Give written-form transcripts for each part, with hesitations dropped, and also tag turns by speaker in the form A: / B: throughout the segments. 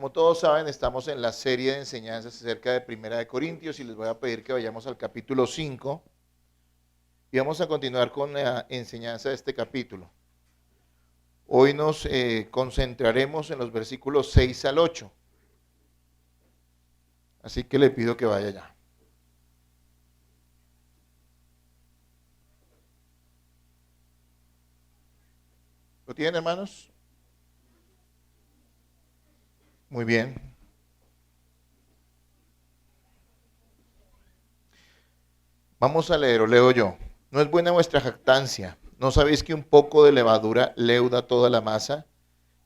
A: como todos saben, estamos en la serie de enseñanzas acerca de Primera de Corintios y les voy a pedir que vayamos al capítulo 5 y vamos a continuar con la enseñanza de este capítulo. Hoy nos concentraremos en los versículos 6 al 8. Así que le pido que vaya ya. ¿Lo tienen, hermanos? Muy bien. Vamos a leer, o leo yo. No es buena vuestra jactancia. ¿No sabéis que un poco de levadura leuda toda la masa?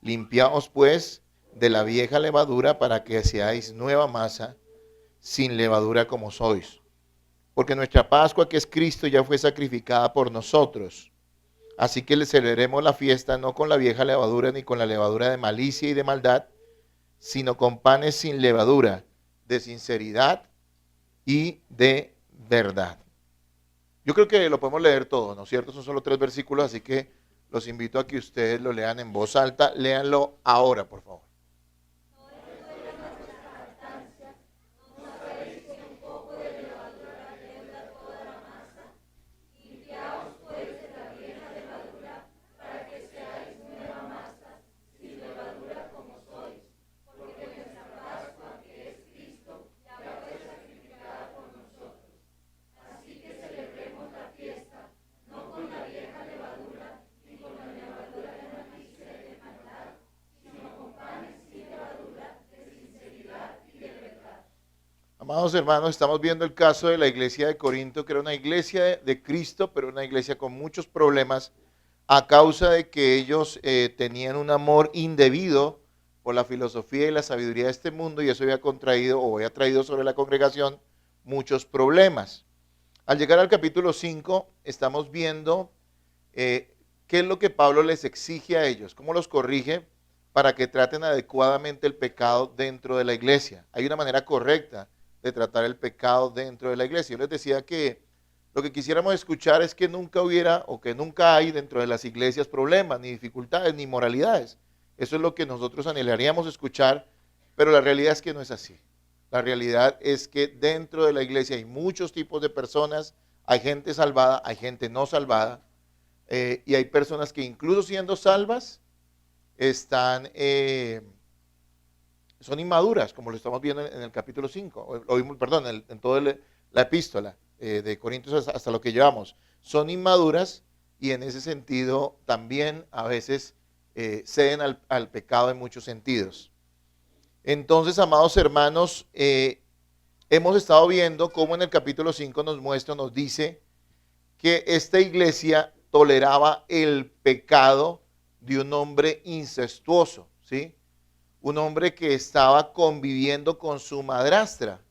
A: Limpiaos pues de la vieja levadura para que seáis nueva masa, sin levadura como sois. Porque nuestra Pascua, que es Cristo, ya fue sacrificada por nosotros. Así que le celebremos la fiesta no con la vieja levadura ni con la levadura de malicia y de maldad, sino con panes sin levadura, de sinceridad y de verdad. Yo creo que lo podemos leer todo, ¿no es cierto? Son solo 3 versículos, así que los invito a que ustedes lo lean en voz alta. Léanlo ahora, por favor. Amados hermanos, estamos viendo el caso de la iglesia de Corinto, que era una iglesia de Cristo, pero una iglesia con muchos problemas a causa de que ellos tenían un amor indebido por la filosofía y la sabiduría de este mundo, y eso había contraído o había traído sobre la congregación muchos problemas. Al llegar al capítulo 5, estamos viendo qué es lo que Pablo les exige a ellos, cómo los corrige para que traten adecuadamente el pecado dentro de la iglesia. Hay una manera correcta de tratar el pecado dentro de la iglesia. Yo les decía que lo que quisiéramos escuchar es que nunca hubiera o que nunca hay dentro de las iglesias problemas, ni dificultades, ni moralidades. Eso es lo que nosotros anhelaríamos escuchar, pero la realidad es que no es así. La realidad es que dentro de la iglesia hay muchos tipos de personas, hay gente salvada, hay gente no salvada, y hay personas que incluso siendo salvas están... son inmaduras, como lo estamos viendo en el capítulo 5, en toda la epístola de Corintios hasta lo que llevamos. Son inmaduras y en ese sentido también a veces ceden al pecado en muchos sentidos. Entonces, amados hermanos, hemos estado viendo cómo en el capítulo 5 nos dice que esta iglesia toleraba el pecado de un hombre incestuoso, ¿sí? Un hombre que estaba conviviendo con su madrastra.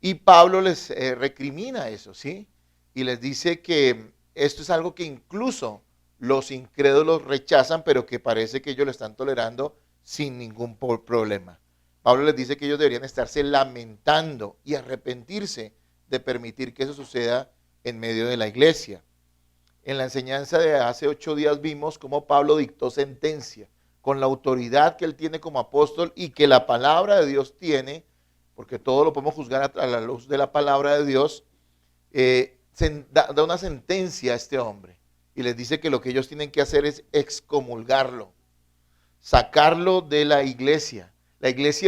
A: Y Pablo les recrimina eso, ¿sí? Y les dice que esto es algo que incluso los incrédulos rechazan, pero que parece que ellos lo están tolerando sin ningún problema. Pablo les dice que ellos deberían estarse lamentando y arrepentirse de permitir que eso suceda en medio de la iglesia. En la enseñanza de hace 8 días vimos cómo Pablo dictó sentencia con la autoridad que él tiene como apóstol y que la palabra de Dios tiene, porque todo lo podemos juzgar a la luz de la palabra de Dios, da una sentencia a este hombre y les dice que lo que ellos tienen que hacer es excomulgarlo, sacarlo de la iglesia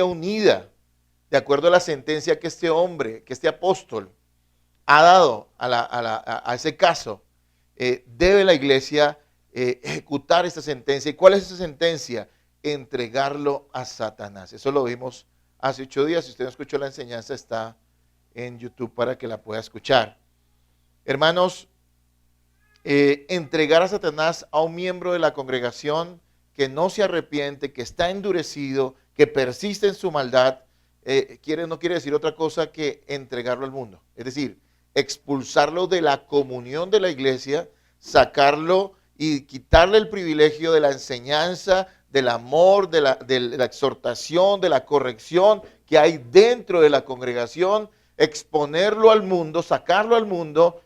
A: unida, de acuerdo a la sentencia que este hombre, que este apóstol ha dado a ese caso, debe la iglesia ejecutar esta sentencia. ¿Y cuál es esa sentencia? Entregarlo a Satanás. Eso lo vimos hace 8 días. Si usted no escuchó la enseñanza, está en YouTube para que la pueda escuchar. Hermanos, entregar a Satanás a un miembro de la congregación que no se arrepiente, que está endurecido, que persiste en su maldad, no quiere decir otra cosa que entregarlo al mundo. Es decir, expulsarlo de la comunión de la iglesia, sacarlo y quitarle el privilegio de la enseñanza, del amor, de la exhortación, de la corrección que hay dentro de la congregación, exponerlo al mundo, sacarlo al mundo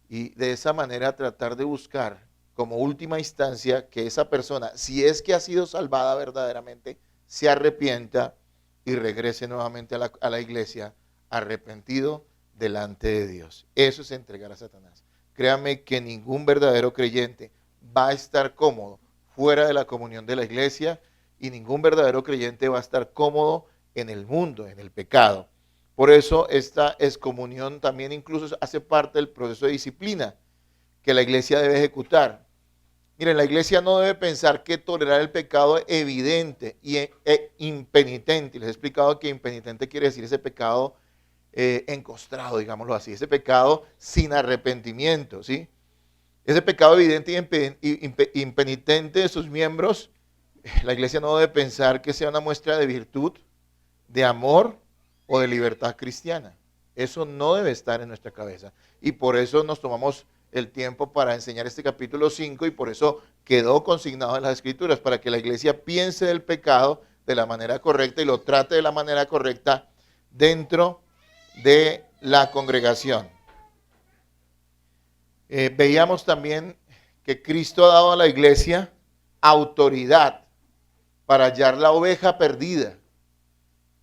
A: y de esa manera tratar de buscar como última instancia que esa persona, si es que ha sido salvada verdaderamente, se arrepienta y regrese nuevamente a la iglesia arrepentido delante de Dios. Eso es entregar a Satanás. Créame que ningún verdadero creyente va a estar cómodo fuera de la comunión de la iglesia y ningún verdadero creyente va a estar cómodo en el mundo, en el pecado. Por eso esta excomunión también incluso hace parte del proceso de disciplina que la iglesia debe ejecutar. Miren, la iglesia no debe pensar que tolerar el pecado evidente e impenitente. Les he explicado que impenitente quiere decir ese pecado encostrado, digámoslo así, ese pecado sin arrepentimiento, ¿sí? Ese pecado evidente y impenitente de sus miembros, la iglesia no debe pensar que sea una muestra de virtud, de amor o de libertad cristiana. Eso no debe estar en nuestra cabeza. Y por eso nos tomamos el tiempo para enseñar este capítulo 5 y por eso quedó consignado en las Escrituras, para que la iglesia piense del pecado de la manera correcta y lo trate de la manera correcta dentro de la congregación. Veíamos también que Cristo ha dado a la iglesia autoridad para hallar la oveja perdida,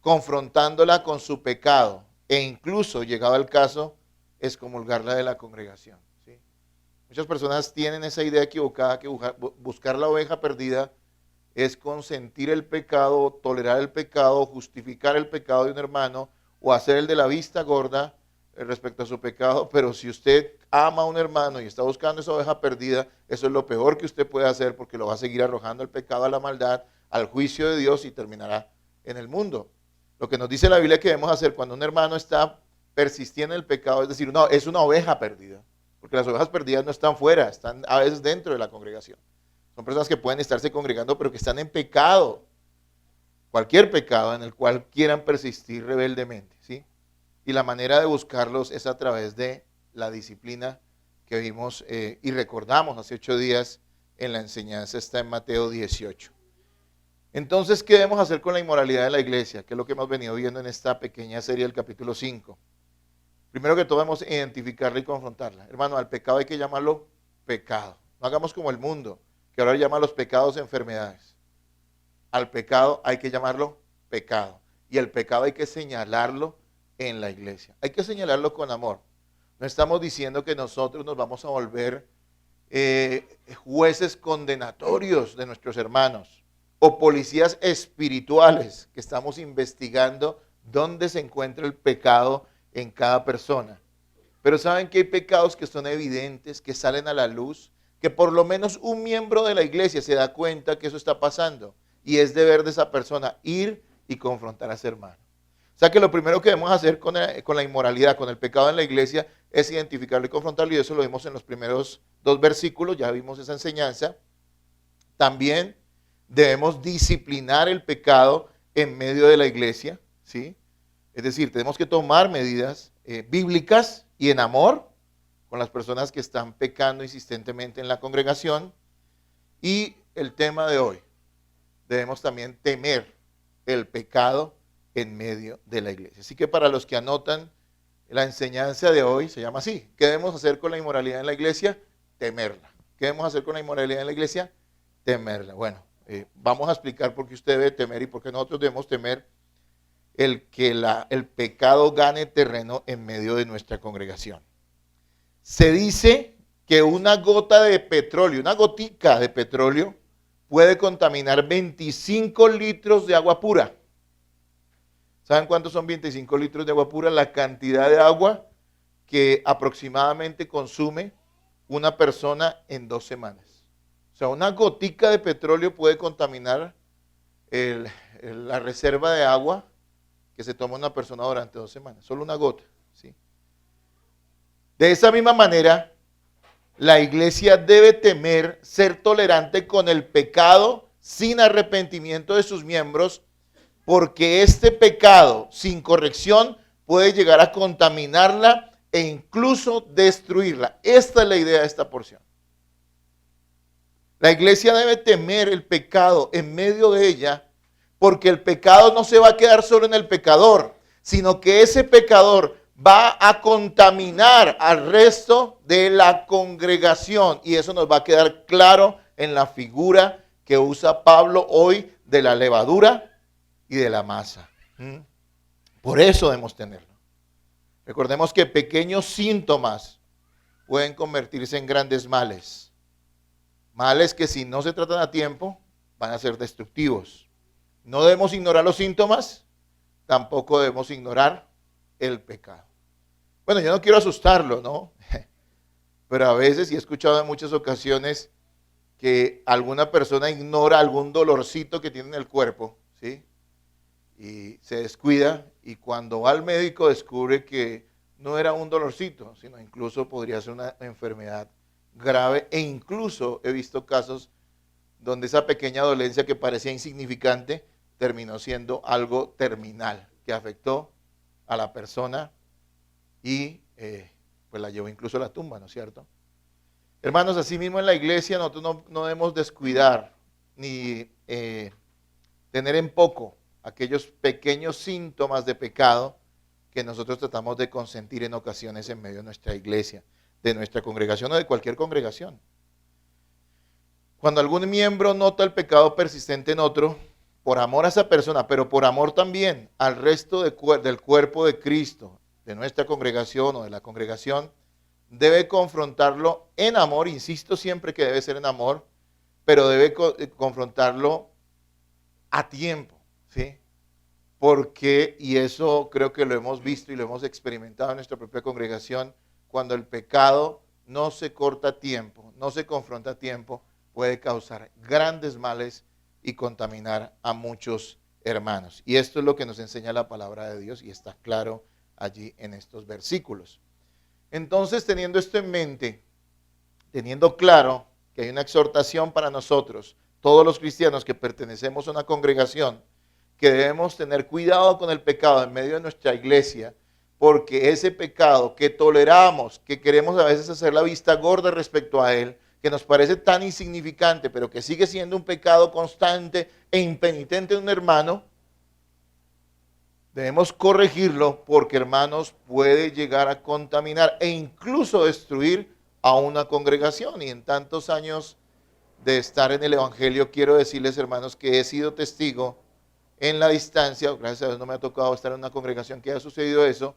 A: confrontándola con su pecado e incluso, llegado el caso, excomulgarla de la congregación. ¿Sí? Muchas personas tienen esa idea equivocada que buscar la oveja perdida es consentir el pecado, tolerar el pecado, justificar el pecado de un hermano o hacer el de la vista gorda respecto a su pecado. Pero si usted ama a un hermano y está buscando esa oveja perdida, eso es lo peor que usted puede hacer, porque lo va a seguir arrojando al pecado, a la maldad, al juicio de Dios y terminará en el mundo. Lo que nos dice la Biblia que debemos hacer cuando un hermano está persistiendo en el pecado es decir, no, es una oveja perdida, porque las ovejas perdidas no están fuera, están a veces dentro de la congregación. Son personas que pueden estarse congregando pero que están en pecado, cualquier pecado en el cual quieran persistir rebeldemente, ¿sí? Y la manera de buscarlos es a través de la disciplina que vimos y recordamos hace 8 días en la enseñanza, está en Mateo 18. Entonces, ¿qué debemos hacer con la inmoralidad de la iglesia? Que es lo que hemos venido viendo en esta pequeña serie del capítulo 5. Primero que todo, debemos identificarla y confrontarla. Hermano, al pecado hay que llamarlo pecado. No hagamos como el mundo, que ahora llama a los pecados enfermedades. Al pecado hay que llamarlo pecado. Y el pecado hay que señalarlo en la iglesia. Hay que señalarlo con amor. No estamos diciendo que nosotros nos vamos a volver jueces condenatorios de nuestros hermanos o policías espirituales que estamos investigando dónde se encuentra el pecado en cada persona. Pero saben que hay pecados que son evidentes, que salen a la luz, que por lo menos un miembro de la iglesia se da cuenta que eso está pasando y es deber de esa persona ir y confrontar a ese hermano. O sea que lo primero que debemos hacer con la inmoralidad, con el pecado en la iglesia, es identificarlo y confrontarlo, y eso lo vimos en los primeros 2 versículos, ya vimos esa enseñanza. También debemos disciplinar el pecado en medio de la iglesia, ¿sí? Es decir, tenemos que tomar medidas bíblicas y en amor con las personas que están pecando insistentemente en la congregación. Y el tema de hoy, debemos también temer el pecado en medio de la iglesia. Así que para los que anotan, la enseñanza de hoy se llama así: ¿qué debemos hacer con la inmoralidad en la iglesia? Temerla. ¿Qué debemos hacer con la inmoralidad en la iglesia? Temerla. Bueno, vamos a explicar por qué usted debe temer y por qué nosotros debemos temer el que el pecado gane terreno en medio de nuestra congregación. Se dice que una gota de petróleo, una gotica de petróleo, puede contaminar 25 litros de agua pura. ¿Saben cuántos son 25 litros de agua pura? La cantidad de agua que aproximadamente consume una persona en 2 semanas. O sea, una gotica de petróleo puede contaminar la reserva de agua que se toma una persona durante 2 semanas. Solo una gota, ¿sí? De esa misma manera, la iglesia debe temer ser tolerante con el pecado sin arrepentimiento de sus miembros, porque este pecado sin corrección puede llegar a contaminarla e incluso destruirla. Esta es la idea de esta porción. La iglesia debe temer el pecado en medio de ella, porque el pecado no se va a quedar solo en el pecador, sino que ese pecador va a contaminar al resto de la congregación. Y eso nos va a quedar claro en la figura que usa Pablo hoy de la levadura y de la masa. Por eso debemos tenerlo. Recordemos que pequeños síntomas pueden convertirse en grandes males. Males que si no se tratan a tiempo van a ser destructivos. No debemos ignorar los síntomas, tampoco debemos ignorar el pecado. Bueno, yo no quiero asustarlo, ¿no? Pero a veces, y he escuchado en muchas ocasiones, que alguna persona ignora algún dolorcito que tiene en el cuerpo, ¿sí? Y se descuida, y cuando va al médico descubre que no era un dolorcito, sino incluso podría ser una enfermedad grave, e incluso he visto casos donde esa pequeña dolencia que parecía insignificante terminó siendo algo terminal, que afectó a la persona y pues la llevó incluso a la tumba, ¿no es cierto? Hermanos, así mismo en la iglesia nosotros no debemos descuidar ni tener en poco aquellos pequeños síntomas de pecado que nosotros tratamos de consentir en ocasiones en medio de nuestra iglesia, de nuestra congregación o de cualquier congregación. Cuando algún miembro nota el pecado persistente en otro, por amor a esa persona, pero por amor también al resto del cuerpo de Cristo, de nuestra congregación o de la congregación, debe confrontarlo en amor, insisto siempre que debe ser en amor, pero debe confrontarlo a tiempo, ¿sí? Porque, y eso creo que lo hemos visto y lo hemos experimentado en nuestra propia congregación, cuando el pecado no se corta a tiempo, no se confronta a tiempo, puede causar grandes males y contaminar a muchos hermanos. Y esto es lo que nos enseña la palabra de Dios y está claro allí en estos versículos. Entonces, teniendo esto en mente, teniendo claro que hay una exhortación para nosotros, todos los cristianos que pertenecemos a una congregación, que debemos tener cuidado con el pecado en medio de nuestra iglesia, porque ese pecado que toleramos, que queremos a veces hacer la vista gorda respecto a él, que nos parece tan insignificante, pero que sigue siendo un pecado constante e impenitente de un hermano, debemos corregirlo porque, hermanos, puede llegar a contaminar e incluso destruir a una congregación. Y en tantos años de estar en el Evangelio, quiero decirles, hermanos, que he sido testigo en la distancia, gracias a Dios no me ha tocado estar en una congregación que haya sucedido eso,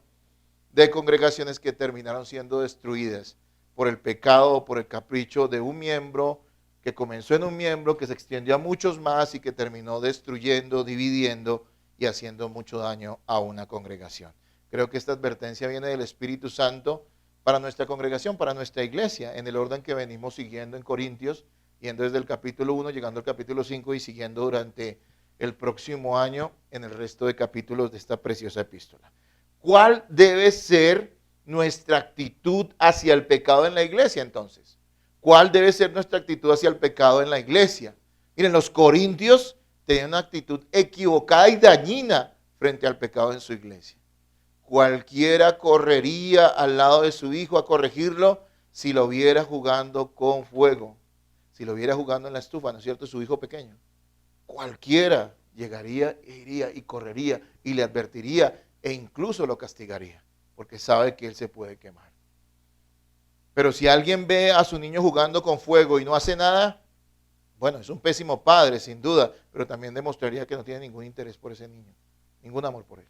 A: de congregaciones que terminaron siendo destruidas por el pecado o por el capricho de un miembro, que comenzó en un miembro, que se extendió a muchos más y que terminó destruyendo, dividiendo y haciendo mucho daño a una congregación. Creo que esta advertencia viene del Espíritu Santo para nuestra congregación, para nuestra iglesia, en el orden que venimos siguiendo en Corintios, yendo desde el capítulo 1, llegando al capítulo 5 y siguiendo durante el próximo año en el resto de capítulos de esta preciosa epístola. ¿Cuál debe ser nuestra actitud hacia el pecado en la iglesia entonces? ¿Cuál debe ser nuestra actitud hacia el pecado en la iglesia? Miren, los corintios tenían una actitud equivocada y dañina frente al pecado en su iglesia. Cualquiera correría al lado de su hijo a corregirlo si lo viera jugando con fuego, si lo viera jugando en la estufa, ¿no es cierto? Su hijo pequeño. Cualquiera llegaría, iría y correría y le advertiría e incluso lo castigaría, porque sabe que él se puede quemar. Pero si alguien ve a su niño jugando con fuego y no hace nada, bueno, es un pésimo padre, sin duda, pero también demostraría que no tiene ningún interés por ese niño, ningún amor por él.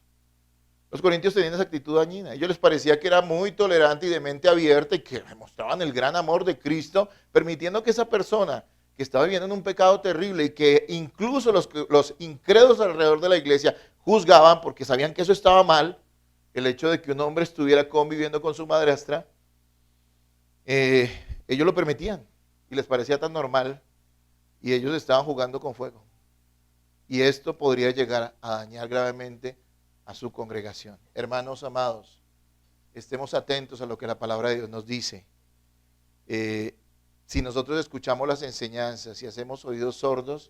A: Los corintios tenían esa actitud dañina. A ellos les parecía que era muy tolerante y de mente abierta y que demostraban el gran amor de Cristo, permitiendo que esa persona que estaba viviendo en un pecado terrible y que incluso los incrédulos alrededor de la iglesia juzgaban porque sabían que eso estaba mal, el hecho de que un hombre estuviera conviviendo con su madrastra, ellos lo permitían y les parecía tan normal y ellos estaban jugando con fuego. Y esto podría llegar a dañar gravemente a su congregación. Hermanos amados, estemos atentos a lo que la palabra de Dios nos dice. Si nosotros escuchamos las enseñanzas y hacemos oídos sordos,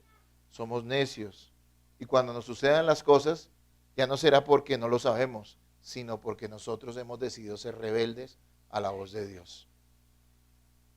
A: somos necios. Y cuando nos sucedan las cosas, ya no será porque no lo sabemos, sino porque nosotros hemos decidido ser rebeldes a la voz de Dios.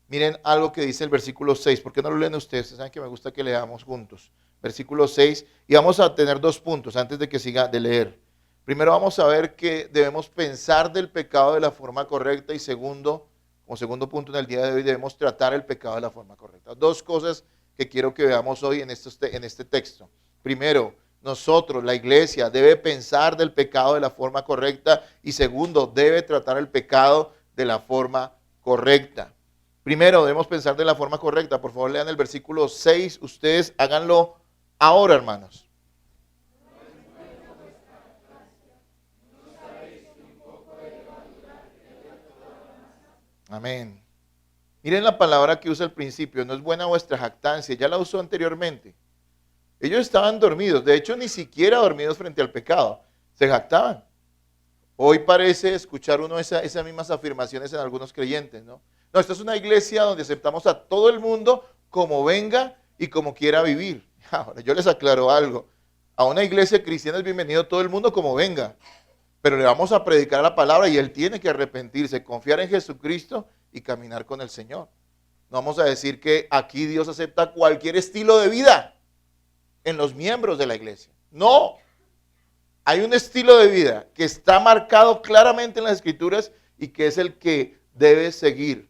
A: Miren algo que dice el versículo 6. ¿Por qué no lo leen ustedes? Ustedes saben que me gusta que leamos juntos. Versículo 6. Y vamos a tener 2 puntos antes de que siga de leer. Primero vamos a ver que debemos pensar del pecado de la forma correcta y segundo, como segundo punto en el día de hoy, debemos tratar el pecado de la forma correcta. 2 cosas que quiero que veamos hoy en este texto. Primero, nosotros, la iglesia, debe pensar del pecado de la forma correcta y segundo, debe tratar el pecado de la forma correcta. Primero, debemos pensar de la forma correcta. Por favor, lean el versículo 6. Ustedes háganlo ahora, hermanos. Amén. Miren la palabra que usa al principio. No es buena vuestra jactancia. Ya la usó anteriormente. Ellos estaban dormidos. De hecho, ni siquiera dormidos frente al pecado. Se jactaban. Hoy parece escuchar uno esas mismas afirmaciones en algunos creyentes, ¿no? No, esta es una iglesia donde aceptamos a todo el mundo como venga y como quiera vivir. Ahora, yo les aclaro algo. A una iglesia cristiana es bienvenido todo el mundo como venga. Pero le vamos a predicar la palabra y él tiene que arrepentirse, confiar en Jesucristo y caminar con el Señor. No vamos a decir que aquí Dios acepta cualquier estilo de vida en los miembros de la iglesia. No. Hay un estilo de vida que está marcado claramente en las Escrituras y que es el que debe seguir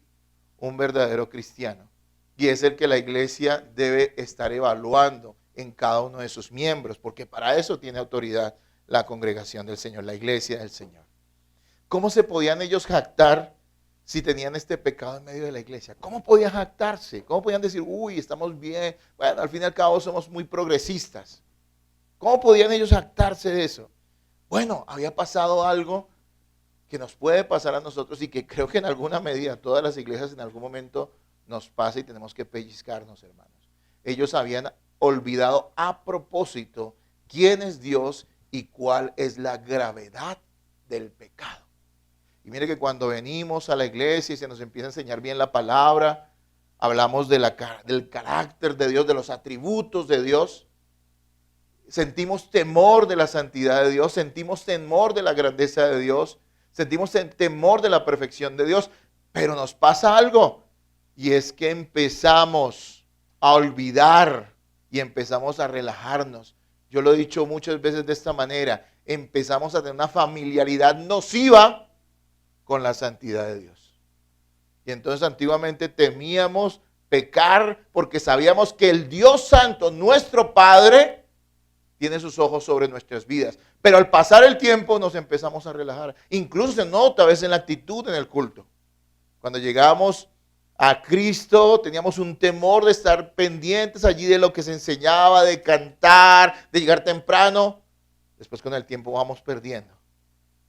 A: un verdadero cristiano. Y es el que la iglesia debe estar evaluando en cada uno de sus miembros, porque para eso tiene autoridad la congregación del Señor, la iglesia del Señor. ¿Cómo se podían ellos jactar si tenían este pecado en medio de la iglesia? ¿Cómo podían jactarse? ¿Cómo podían decir, uy, estamos bien? Bueno, al fin y al cabo somos muy progresistas. ¿Cómo podían ellos jactarse de eso? Bueno, había pasado algo que nos puede pasar a nosotros y que creo que en alguna medida todas las iglesias en algún momento nos pasa y tenemos que pellizcarnos, hermanos. Ellos habían olvidado a propósito quién es Dios y cuál es la gravedad del pecado. Y mire que cuando venimos a la iglesia y se nos empieza a enseñar bien la palabra, hablamos del carácter de Dios, de los atributos de Dios, sentimos temor de la santidad de Dios, sentimos temor de la grandeza de Dios, sentimos temor de la perfección de Dios, pero nos pasa algo, y es que empezamos a olvidar y empezamos a relajarnos. Yo lo he dicho muchas veces de esta manera, empezamos a tener una familiaridad nociva con la santidad de Dios. Y entonces antiguamente temíamos pecar porque sabíamos que el Dios Santo, nuestro Padre, tiene sus ojos sobre nuestras vidas. Pero al pasar el tiempo nos empezamos a relajar. Incluso se nota a veces en la actitud en el culto. Cuando llegamos a Cristo teníamos un temor de estar pendientes allí de lo que se enseñaba, de cantar, de llegar temprano. Después con el tiempo vamos perdiendo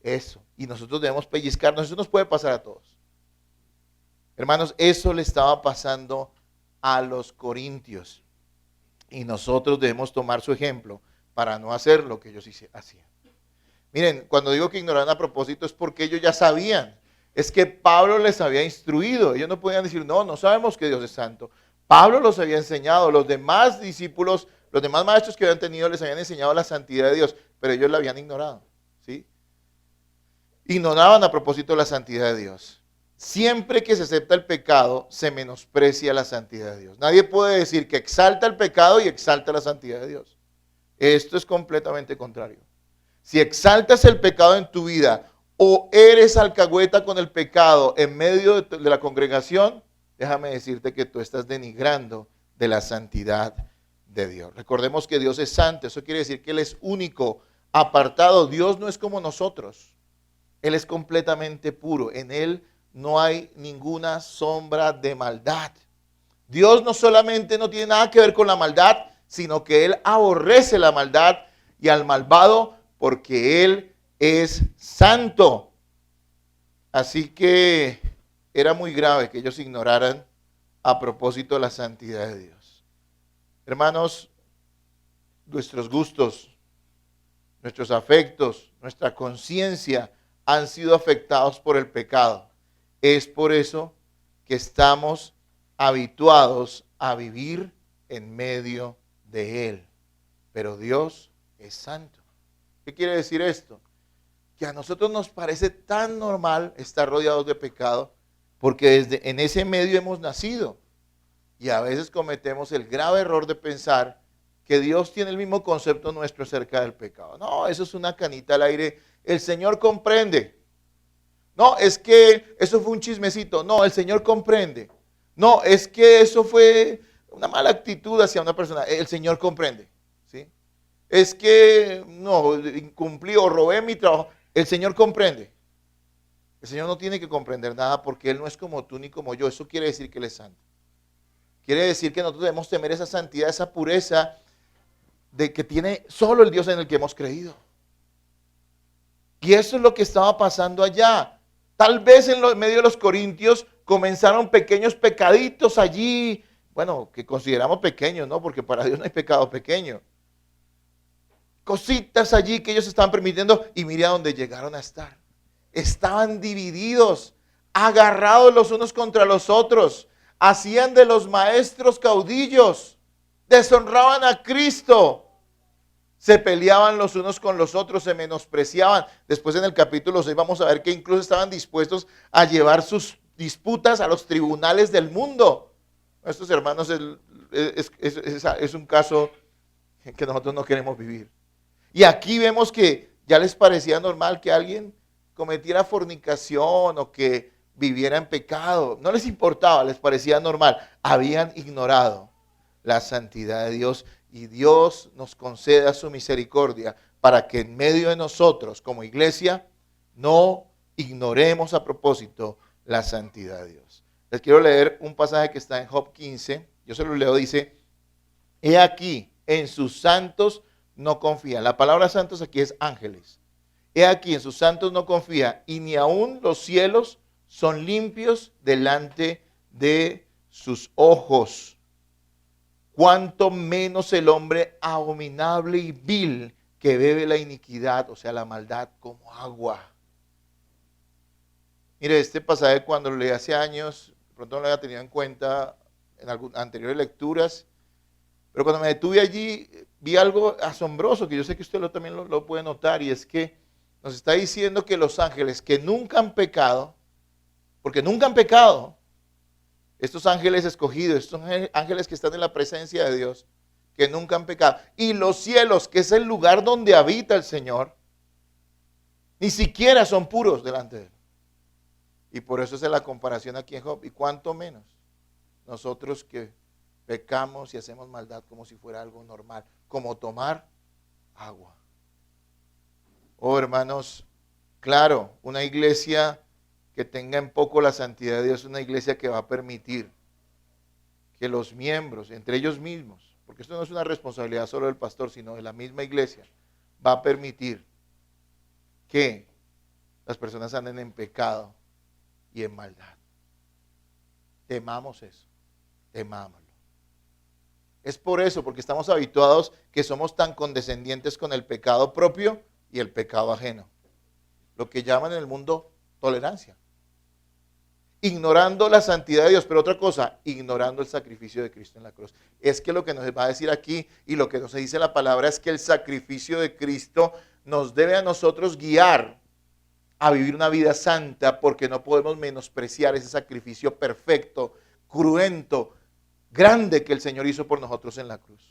A: eso. Y nosotros debemos pellizcarnos. Eso nos puede pasar a todos. Hermanos, eso le estaba pasando a los corintios. Y nosotros debemos tomar su ejemplo para no hacer lo que ellos hacían. Miren, cuando digo que ignoraban a propósito es porque ellos ya sabían. Es que Pablo les había instruido. Ellos no podían decir, no sabemos que Dios es santo. Pablo los había enseñado. Los demás discípulos, los demás maestros que habían tenido les habían enseñado la santidad de Dios, pero ellos la habían ignorado. ¿Sí? Ignoraban a propósito la santidad de Dios. Siempre que se acepta el pecado, se menosprecia la santidad de Dios. Nadie puede decir que exalta el pecado y exalta la santidad de Dios. Esto es completamente contrario. Si exaltas el pecado en tu vida o eres alcahueta con el pecado en medio de la congregación, déjame decirte que tú estás denigrando de la santidad de Dios. Recordemos que Dios es santo, eso quiere decir que Él es único, apartado. Dios no es como nosotros, Él es completamente puro, en Él no hay ninguna sombra de maldad. Dios no solamente no tiene nada que ver con la maldad, sino que Él aborrece la maldad y al malvado porque Él es santo. Así que era muy grave que ellos ignoraran a propósito la santidad de Dios. Hermanos, nuestros gustos, nuestros afectos, nuestra conciencia han sido afectados por el pecado. Es por eso que estamos habituados a vivir en medio de Él. Pero Dios es santo. ¿Qué quiere decir esto? Que a nosotros nos parece tan normal estar rodeados de pecado porque en ese medio hemos nacido. Y a veces cometemos el grave error de pensar que Dios tiene el mismo concepto nuestro acerca del pecado. No, eso es una canita al aire. El Señor comprende. No, es que eso fue un chismecito. No, el Señor comprende. No, es que eso fue una mala actitud hacia una persona. El Señor comprende. ¿Sí? es que no, incumplí o robé mi trabajo. El Señor comprende. El Señor no tiene que comprender nada porque Él no es como tú ni como yo. Eso quiere decir que Él es santo. Quiere decir que nosotros debemos temer esa santidad, esa pureza de que tiene solo el Dios en el que hemos creído. Y eso es lo que estaba pasando allá. Tal vez en medio de los corintios comenzaron pequeños pecaditos allí, bueno, que consideramos pequeños, ¿no? Porque para Dios no hay pecado pequeño. Cositas allí que ellos estaban permitiendo y mira dónde llegaron a estar. Estaban divididos, agarrados los unos contra los otros, hacían de los maestros caudillos, deshonraban a Cristo. Se peleaban los unos con los otros, se menospreciaban. Después en el capítulo 6 vamos a ver que incluso estaban dispuestos a llevar sus disputas a los tribunales del mundo. Estos hermanos es un caso que nosotros no queremos vivir. Y aquí vemos que ya les parecía normal que alguien cometiera fornicación o que viviera en pecado. No les importaba, les parecía normal. Habían ignorado la santidad de Dios. Y Dios nos conceda su misericordia para que en medio de nosotros como iglesia no ignoremos a propósito la santidad de Dios. Les quiero leer un pasaje que está en Job 15. Yo se lo leo, dice, he aquí, en sus santos no confía. La palabra santos aquí es ángeles. He aquí, en sus santos no confía, y ni aun los cielos son limpios delante de sus ojos. Cuanto menos el hombre abominable y vil que bebe la iniquidad, o sea, la maldad como agua. Mire, este pasaje cuando lo leí hace años, de pronto no lo había tenido en cuenta en anteriores lecturas, pero cuando me detuve allí vi algo asombroso, que yo sé que usted también lo puede notar, y es que nos está diciendo que los ángeles que nunca han pecado, porque nunca han pecado, estos ángeles escogidos, estos ángeles que están en la presencia de Dios, que nunca han pecado. Y los cielos, que es el lugar donde habita el Señor, ni siquiera son puros delante de Él. Y por eso es la comparación aquí en Job. Y cuánto menos nosotros que pecamos y hacemos maldad como si fuera algo normal, como tomar agua. Oh, hermanos, claro, una iglesia que tenga en poco la santidad de Dios es una iglesia que va a permitir que los miembros, entre ellos mismos, porque esto no es una responsabilidad solo del pastor, sino de la misma iglesia, va a permitir que las personas anden en pecado y en maldad. Temamos eso, temámoslo. Es por eso, porque estamos habituados que somos tan condescendientes con el pecado propio y el pecado ajeno. Lo que llaman en el mundo tolerancia. Ignorando la santidad de Dios, pero otra cosa, ignorando el sacrificio de Cristo en la cruz. Es que lo que nos va a decir aquí y lo que nos dice la palabra es que el sacrificio de Cristo nos debe a nosotros guiar a vivir una vida santa, porque no podemos menospreciar ese sacrificio perfecto, cruento, grande que el Señor hizo por nosotros en la cruz.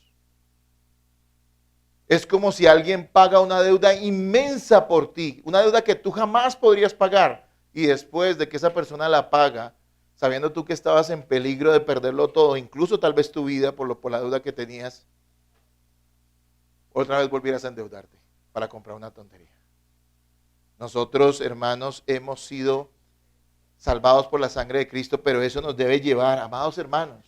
A: Es como si alguien paga una deuda inmensa por ti, una deuda que tú jamás podrías pagar. Y después de que esa persona la paga, sabiendo tú que estabas en peligro de perderlo todo, incluso tal vez tu vida por la deuda que tenías, otra vez volvieras a endeudarte para comprar una tontería. Nosotros, hermanos, hemos sido salvados por la sangre de Cristo, pero eso nos debe llevar, amados hermanos,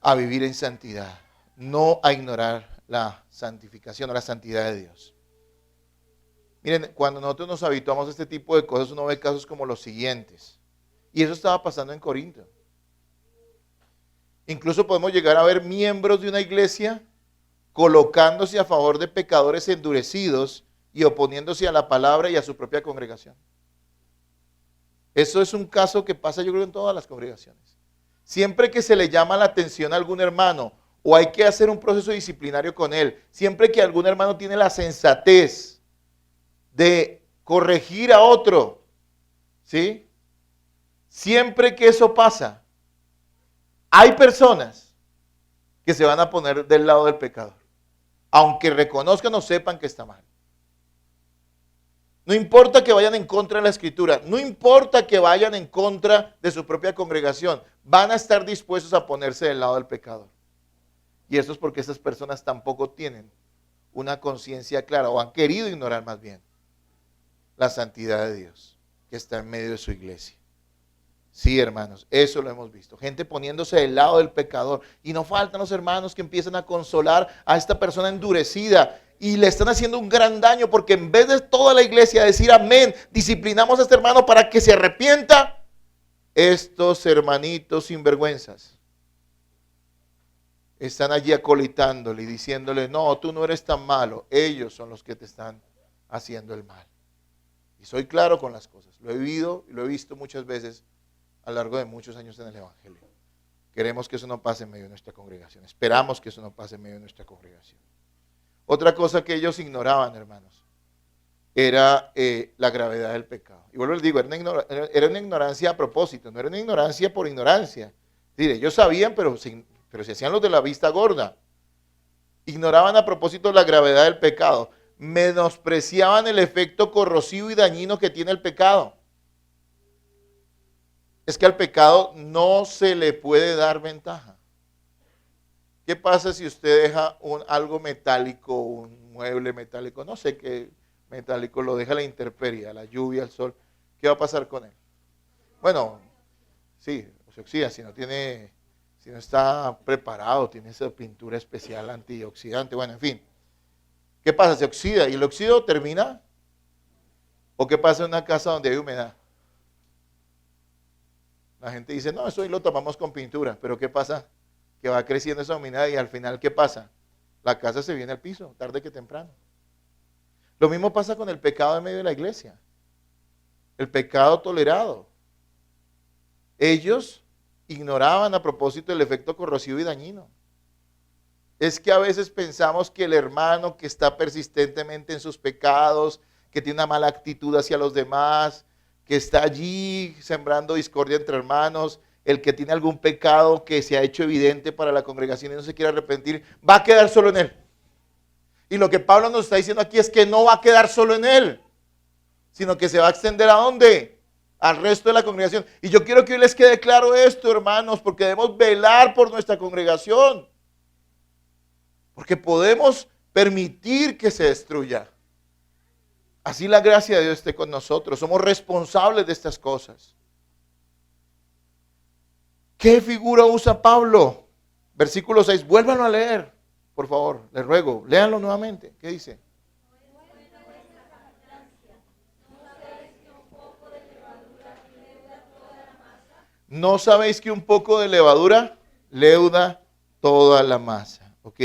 A: a vivir en santidad, no a ignorar la santificación o la santidad de Dios. Miren, cuando nosotros nos habituamos a este tipo de cosas, uno ve casos como los siguientes. Y eso estaba pasando en Corinto. Incluso podemos llegar a ver miembros de una iglesia colocándose a favor de pecadores endurecidos y oponiéndose a la palabra y a su propia congregación. Eso es un caso que pasa, yo creo, en todas las congregaciones. Siempre que se le llama la atención a algún hermano o hay que hacer un proceso disciplinario con él, siempre que algún hermano tiene la sensatez de corregir a otro, ¿sí? Siempre que eso pasa, hay personas que se van a poner del lado del pecador, aunque reconozcan o sepan que está mal. No importa que vayan en contra de la Escritura, no importa que vayan en contra de su propia congregación, van a estar dispuestos a ponerse del lado del pecador. Y eso es porque esas personas tampoco tienen una conciencia clara o han querido ignorar más bien la santidad de Dios que está en medio de su iglesia. Sí, hermanos, eso lo hemos visto. Gente poniéndose del lado del pecador. Y no faltan los hermanos que empiezan a consolar a esta persona endurecida y le están haciendo un gran daño porque en vez de toda la iglesia decir amén, disciplinamos a este hermano para que se arrepienta, estos hermanitos sinvergüenzas están allí acolitándole y diciéndole, no, tú no eres tan malo, ellos son los que te están haciendo el mal. Y soy claro con las cosas, lo he vivido y lo he visto muchas veces a lo largo de muchos años en el Evangelio. Queremos que eso no pase en medio de nuestra congregación, esperamos que eso no pase en medio de nuestra congregación. Otra cosa que ellos ignoraban, hermanos, era la gravedad del pecado. Y vuelvo les digo, era una ignorancia a propósito, no era una ignorancia por ignorancia. Mire, ellos sabían, pero se hacían los de la vista gorda. Ignoraban a propósito la gravedad del pecado. Menospreciaban el efecto corrosivo y dañino que tiene el pecado. Es que al pecado no se le puede dar ventaja. ¿Qué pasa si usted deja algo metálico, un mueble metálico, no sé qué metálico, lo deja a la intemperie, a la lluvia, al sol? ¿Qué va a pasar con él? Bueno, sí, se oxida si no está preparado, tiene esa pintura especial antioxidante, bueno, en fin. ¿Qué pasa? Se oxida y el óxido termina. ¿O qué pasa en una casa donde hay humedad? La gente dice, no, eso ahí lo tapamos con pintura, pero ¿qué pasa? Que va creciendo esa humedad y al final, ¿qué pasa? La casa se viene al piso, tarde que temprano. Lo mismo pasa con el pecado en medio de la iglesia. El pecado tolerado. Ellos ignoraban a propósito el efecto corrosivo y dañino. Es que a veces pensamos que el hermano que está persistentemente en sus pecados, que tiene una mala actitud hacia los demás, que está allí sembrando discordia entre hermanos, el que tiene algún pecado que se ha hecho evidente para la congregación y no se quiere arrepentir, va a quedar solo en él. Y lo que Pablo nos está diciendo aquí es que no va a quedar solo en él, sino que se va a extender ¿a dónde? Al resto de la congregación. Y yo quiero que hoy les quede claro esto, hermanos, porque debemos velar por nuestra congregación. Porque podemos permitir que se destruya. Así la gracia de Dios esté con nosotros. Somos responsables de estas cosas. ¿Qué figura usa Pablo? Versículo 6. Vuélvanlo a leer, por favor, les ruego. Léanlo nuevamente. ¿Qué dice? ¿No sabéis que un poco de levadura leuda toda la masa? ¿Ok?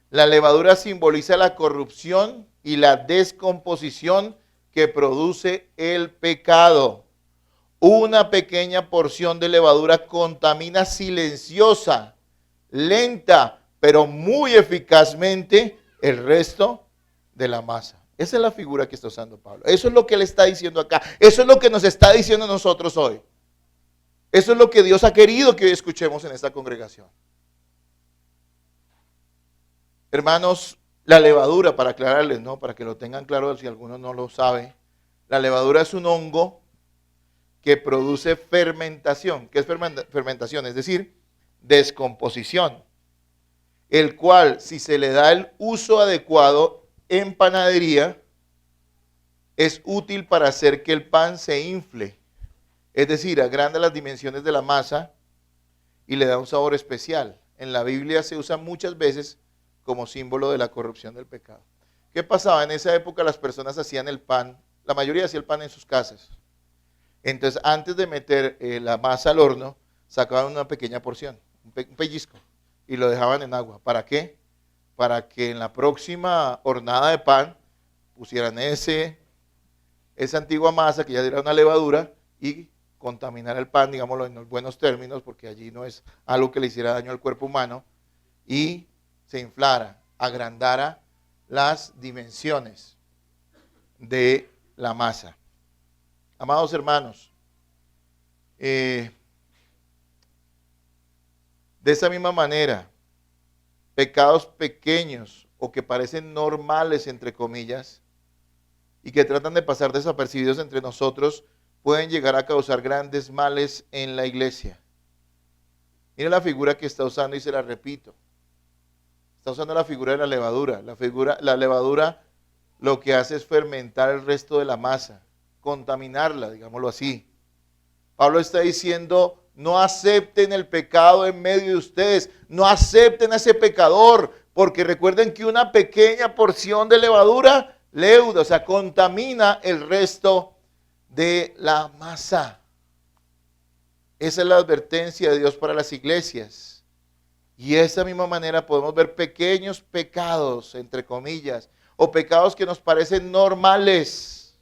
A: La levadura simboliza la corrupción y la descomposición que produce el pecado. Una pequeña porción de levadura contamina silenciosa, lenta, pero muy eficazmente el resto de la masa. Esa es la figura que está usando Pablo. Eso es lo que él está diciendo acá. Eso es lo que nos está diciendo a nosotros hoy. Eso es lo que Dios ha querido que hoy escuchemos en esta congregación. Hermanos, la levadura, para aclararles, ¿no? Para que lo tengan claro si alguno no lo sabe, la levadura es un hongo que produce fermentación. ¿Qué es fermentación? Es decir, descomposición, el cual, si se le da el uso adecuado en panadería, es útil para hacer que el pan se infle. Es decir, agranda las dimensiones de la masa y le da un sabor especial. En la Biblia se usa muchas veces como símbolo de la corrupción del pecado. ¿Qué pasaba? En esa época las personas hacían el pan, la mayoría hacía el pan en sus casas. Entonces, antes de meter la masa al horno, sacaban una pequeña porción, un pellizco, y lo dejaban en agua. ¿Para qué? Para que en la próxima hornada de pan pusieran esa antigua masa que ya era una levadura y contaminar el pan, digámoslo en los buenos términos, porque allí no es algo que le hiciera daño al cuerpo humano, y se inflara, agrandara las dimensiones de la masa. Amados hermanos, de esa misma manera, pecados pequeños o que parecen normales, entre comillas, y que tratan de pasar desapercibidos entre nosotros, pueden llegar a causar grandes males en la iglesia. Mira la figura que está usando y se la repito. Está usando la figura de la levadura. La levadura lo que hace es fermentar el resto de la masa, contaminarla, digámoslo así. Pablo está diciendo, no acepten el pecado en medio de ustedes, no acepten a ese pecador, porque recuerden que una pequeña porción de levadura leuda, o sea, contamina el resto de la masa. Esa es la advertencia de Dios para las iglesias. Y de esa misma manera podemos ver pequeños pecados, entre comillas, o pecados que nos parecen normales,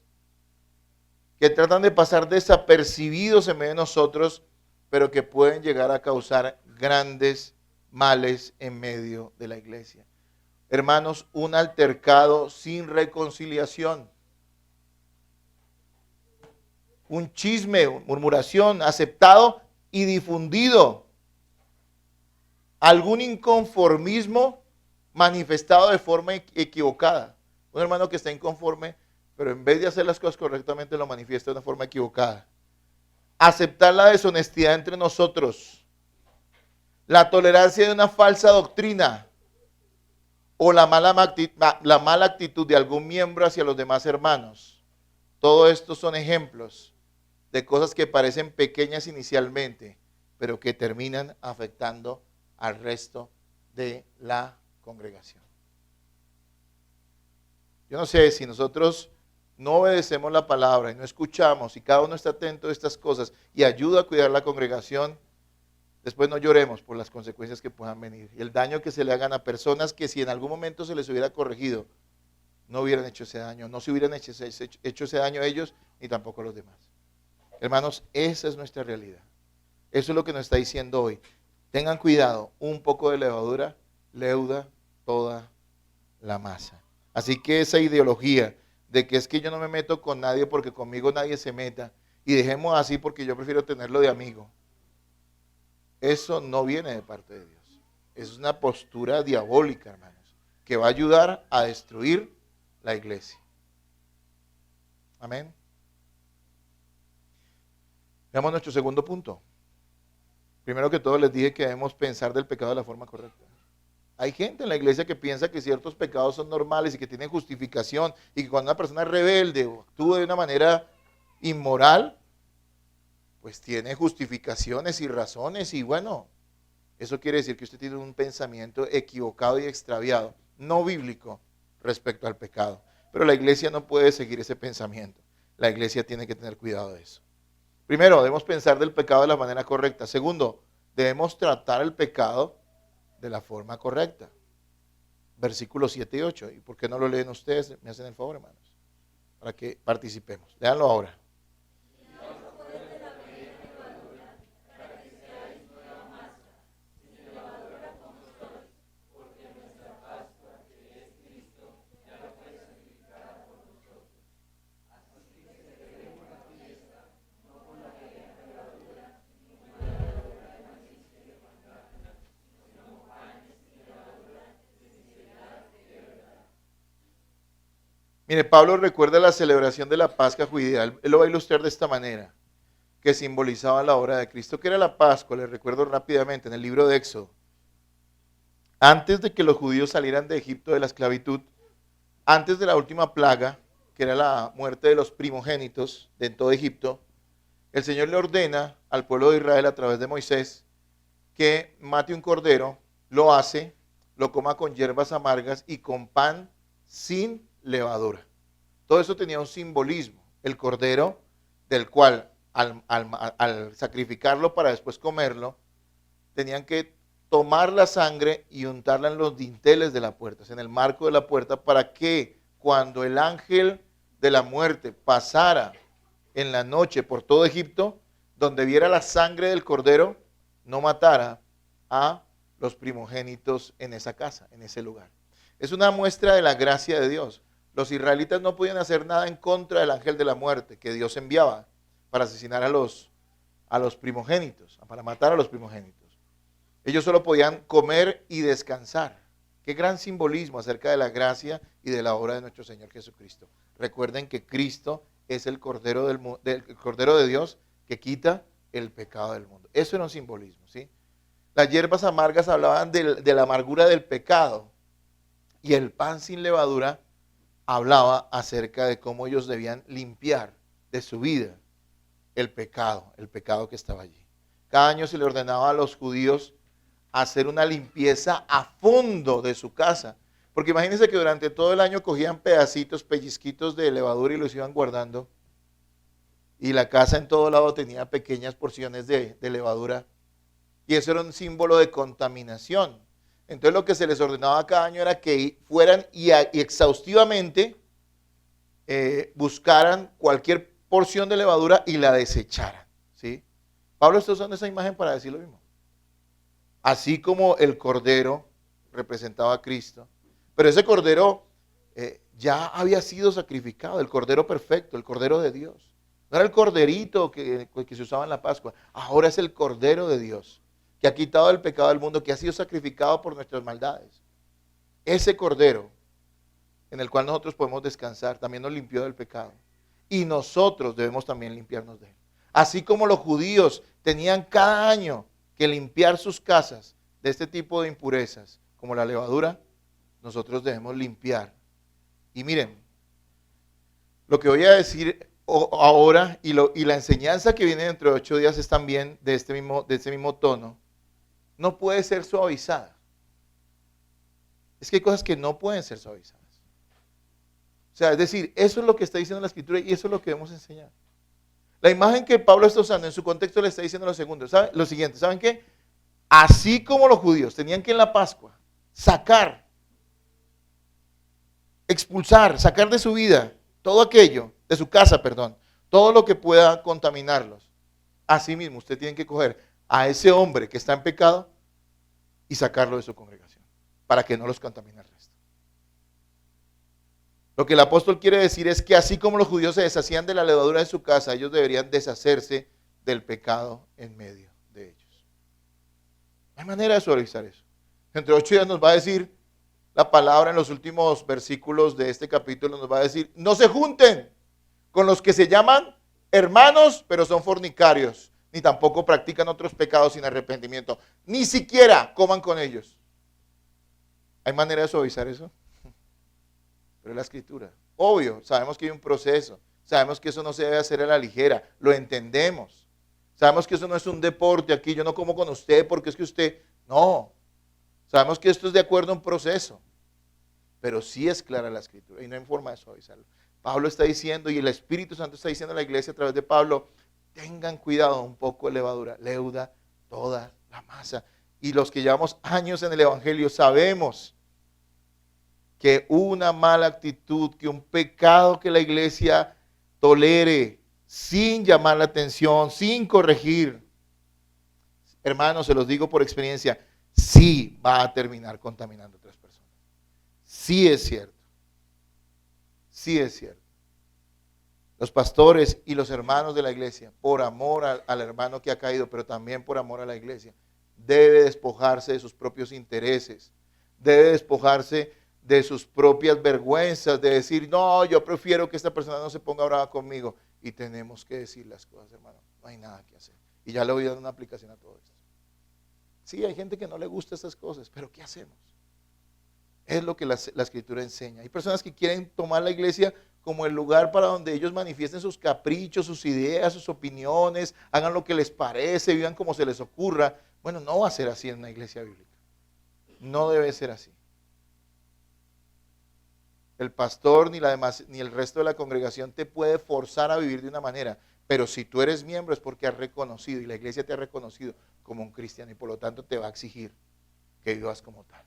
A: que tratan de pasar desapercibidos en medio de nosotros, pero que pueden llegar a causar grandes males en medio de la iglesia. Hermanos, un altercado sin reconciliación, un chisme, murmuración aceptado y difundido, algún inconformismo manifestado de forma equivocada. Un hermano que está inconforme, pero en vez de hacer las cosas correctamente lo manifiesta de una forma equivocada. Aceptar la deshonestidad entre nosotros, la tolerancia de una falsa doctrina o la mala actitud de algún miembro hacia los demás hermanos. Todo esto son ejemplos de cosas que parecen pequeñas inicialmente, pero que terminan afectando al resto de la congregación. Yo no sé si nosotros no obedecemos la palabra y no escuchamos y cada uno está atento a estas cosas y ayuda a cuidar la congregación, después no lloremos por las consecuencias que puedan venir y el daño que se le hagan a personas que si en algún momento se les hubiera corregido, no hubieran hecho ese daño, no se hubieran hecho ese daño a ellos ni tampoco a los demás. Hermanos, esa es nuestra realidad. Eso es lo que nos está diciendo hoy. Tengan cuidado, un poco de levadura leuda toda la masa. Así que esa ideología de que es que yo no me meto con nadie porque conmigo nadie se meta y dejemos así porque yo prefiero tenerlo de amigo, eso no viene de parte de Dios. Es una postura diabólica, hermanos, que va a ayudar a destruir la iglesia. Amén. Veamos nuestro segundo punto. Primero que todo les dije que debemos pensar del pecado de la forma correcta. Hay gente en la iglesia que piensa que ciertos pecados son normales y que tienen justificación y que cuando una persona es rebelde o actúa de una manera inmoral, pues tiene justificaciones y razones y bueno, eso quiere decir que usted tiene un pensamiento equivocado y extraviado, no bíblico respecto al pecado. Pero la iglesia no puede seguir ese pensamiento. La iglesia tiene que tener cuidado de eso. Primero, debemos pensar del pecado de la manera correcta. Segundo, debemos tratar el pecado de la forma correcta. Versículos 7 y 8. ¿Y por qué no lo leen ustedes? Me hacen el favor, hermanos, para que participemos. Léanlo ahora. Mire, Pablo recuerda la celebración de la Pascua judía. Él lo va a ilustrar de esta manera, que simbolizaba la obra de Cristo. ¿Qué era la Pascua? Les recuerdo rápidamente en el libro de Éxodo. Antes de que los judíos salieran de Egipto de la esclavitud, antes de la última plaga, que era la muerte de los primogénitos de todo Egipto, el Señor le ordena al pueblo de Israel a través de Moisés que mate un cordero, lo hace, lo coma con hierbas amargas y con pan sin levadura. Todo eso tenía un simbolismo. El cordero, del cual al sacrificarlo para después comerlo, tenían que tomar la sangre y untarla en los dinteles de la puerta, en el marco de la puerta, para que cuando el ángel de la muerte pasara en la noche por todo Egipto, donde viera la sangre del cordero, no matara a los primogénitos en esa casa, en ese lugar. Es una muestra de la gracia de Dios. Los israelitas no podían hacer nada en contra del ángel de la muerte que Dios enviaba para asesinar a los primogénitos, para matar a los primogénitos. Ellos solo podían comer y descansar. Qué gran simbolismo acerca de la gracia y de la obra de nuestro Señor Jesucristo. Recuerden que Cristo es el Cordero de Dios que quita el pecado del mundo. Eso era un simbolismo, ¿sí? Las hierbas amargas hablaban de la amargura del pecado. Y el pan sin levadura hablaba acerca de cómo ellos debían limpiar de su vida el pecado que estaba allí. Cada año se le ordenaba a los judíos hacer una limpieza a fondo de su casa. Porque imagínense que durante todo el año cogían pedacitos, pellizquitos de levadura y los iban guardando. Y la casa en todo lado tenía pequeñas porciones de levadura. Y eso era un símbolo de contaminación. Entonces lo que se les ordenaba cada año era que fueran y exhaustivamente buscaran cualquier porción de levadura y la desecharan. ¿Sí? Pablo está usando esa imagen para decir lo mismo. Así como el cordero representaba a Cristo, pero ese cordero ya había sido sacrificado, el cordero perfecto, el cordero de Dios. No era el corderito que se usaba en la Pascua, ahora es el cordero de Dios, que ha quitado el pecado del mundo, que ha sido sacrificado por nuestras maldades. Ese cordero en el cual nosotros podemos descansar, también nos limpió del pecado. Y nosotros debemos también limpiarnos de él. Así como los judíos tenían cada año que limpiar sus casas de este tipo de impurezas, como la levadura, nosotros debemos limpiar. Y miren, lo que voy a decir ahora y la enseñanza que viene dentro de 8 días es también de este mismo tono. No puede ser suavizada. Es que hay cosas que no pueden ser suavizadas. O sea, es decir, eso es lo que está diciendo la Escritura y eso es lo que debemos enseñar. La imagen que Pablo está usando en su contexto le está diciendo lo siguiente, ¿saben qué? Así como los judíos tenían que en la Pascua sacar, expulsar, sacar de su vida todo aquello, de su casa, perdón, todo lo que pueda contaminarlos. Así mismo usted tiene que coger a ese hombre que está en pecado y sacarlo de su congregación para que no los contamine el resto. Lo que el apóstol quiere decir es que así como los judíos se deshacían de la levadura de su casa, ellos deberían deshacerse del pecado en medio de ellos. No hay manera de suavizar eso. Entre 8 días nos va a decir la palabra en los últimos versículos de este capítulo, nos va a decir, no se junten con los que se llaman hermanos, pero son fornicarios, ni tampoco practican otros pecados sin arrepentimiento, ni siquiera coman con ellos. ¿Hay manera de suavizar eso? Pero es la Escritura. Obvio, sabemos que hay un proceso, sabemos que eso no se debe hacer a la ligera, lo entendemos. Sabemos que eso no es un deporte aquí, yo no como con usted porque es que usted, no. Sabemos que esto es de acuerdo a un proceso, pero sí es clara la Escritura y no hay forma de suavizarlo. Pablo está diciendo y el Espíritu Santo está diciendo a la iglesia a través de Pablo, tengan cuidado, un poco de levadura, leuda toda la masa. Y los que llevamos años en el Evangelio sabemos que una mala actitud, que un pecado que la iglesia tolere sin llamar la atención, sin corregir, hermanos, se los digo por experiencia, sí va a terminar contaminando a otras personas. Sí es cierto. Sí es cierto. Los pastores y los hermanos de la iglesia, por amor al hermano que ha caído, pero también por amor a la iglesia, debe despojarse de sus propios intereses, debe despojarse de sus propias vergüenzas, de decir, no, yo prefiero que esta persona no se ponga brava conmigo. Y tenemos que decir las cosas, hermano, no hay nada que hacer. Y ya le voy dando una aplicación a todo esto. Sí, hay gente que no le gusta estas cosas, pero ¿qué hacemos? Es lo que la Escritura enseña. Hay personas que quieren tomar la iglesia como el lugar para donde ellos manifiesten sus caprichos, sus ideas, sus opiniones, hagan lo que les parece, vivan como se les ocurra. Bueno, no va a ser así en una iglesia bíblica. No debe ser así. El pastor ni el resto de la congregación te puede forzar a vivir de una manera, pero si tú eres miembro es porque has reconocido y la iglesia te ha reconocido como un cristiano y por lo tanto te va a exigir que vivas como tal.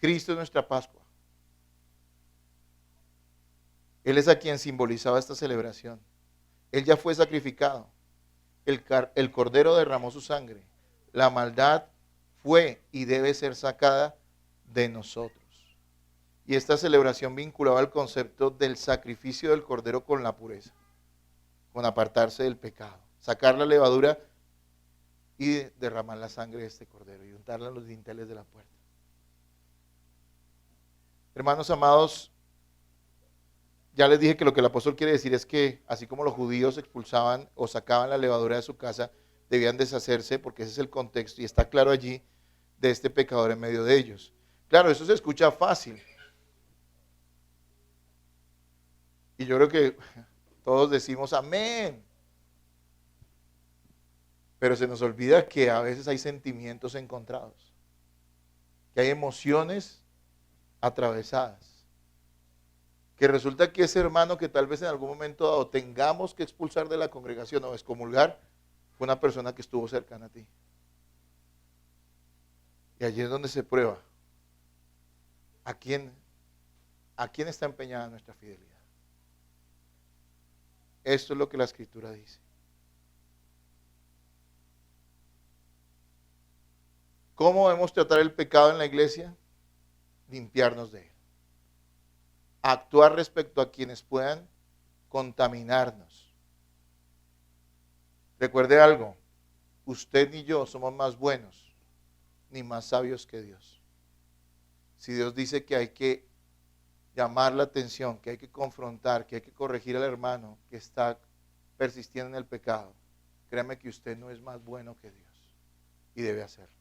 A: Cristo es nuestra Pascua. Él es a quien simbolizaba esta celebración. Él ya fue sacrificado. El Cordero derramó su sangre. La maldad fue y debe ser sacada de nosotros. Y esta celebración vinculaba el concepto del sacrificio del Cordero con la pureza, con apartarse del pecado, sacar la levadura y derramar la sangre de este Cordero y untarla en los dinteles de la puerta. Hermanos amados, ya les dije que lo que el apóstol quiere decir es que así como los judíos expulsaban o sacaban la levadura de su casa, debían deshacerse, porque ese es el contexto y está claro allí, de este pecador en medio de ellos. Claro, eso se escucha fácil. Y yo creo que todos decimos amén. Pero se nos olvida que a veces hay sentimientos encontrados, que hay emociones atravesadas, que resulta que ese hermano que tal vez en algún momento dado tengamos que expulsar de la congregación o excomulgar, fue una persona que estuvo cercana a ti. Y allí es donde se prueba a quién está empeñada nuestra fidelidad. Esto es lo que la Escritura dice. ¿Cómo debemos tratar el pecado en la iglesia? Limpiarnos de él. Actuar respecto a quienes puedan contaminarnos. Recuerde algo, usted ni yo somos más buenos ni más sabios que Dios. Si Dios dice que hay que llamar la atención, que hay que confrontar, que hay que corregir al hermano que está persistiendo en el pecado, créame que usted no es más bueno que Dios y debe hacerlo.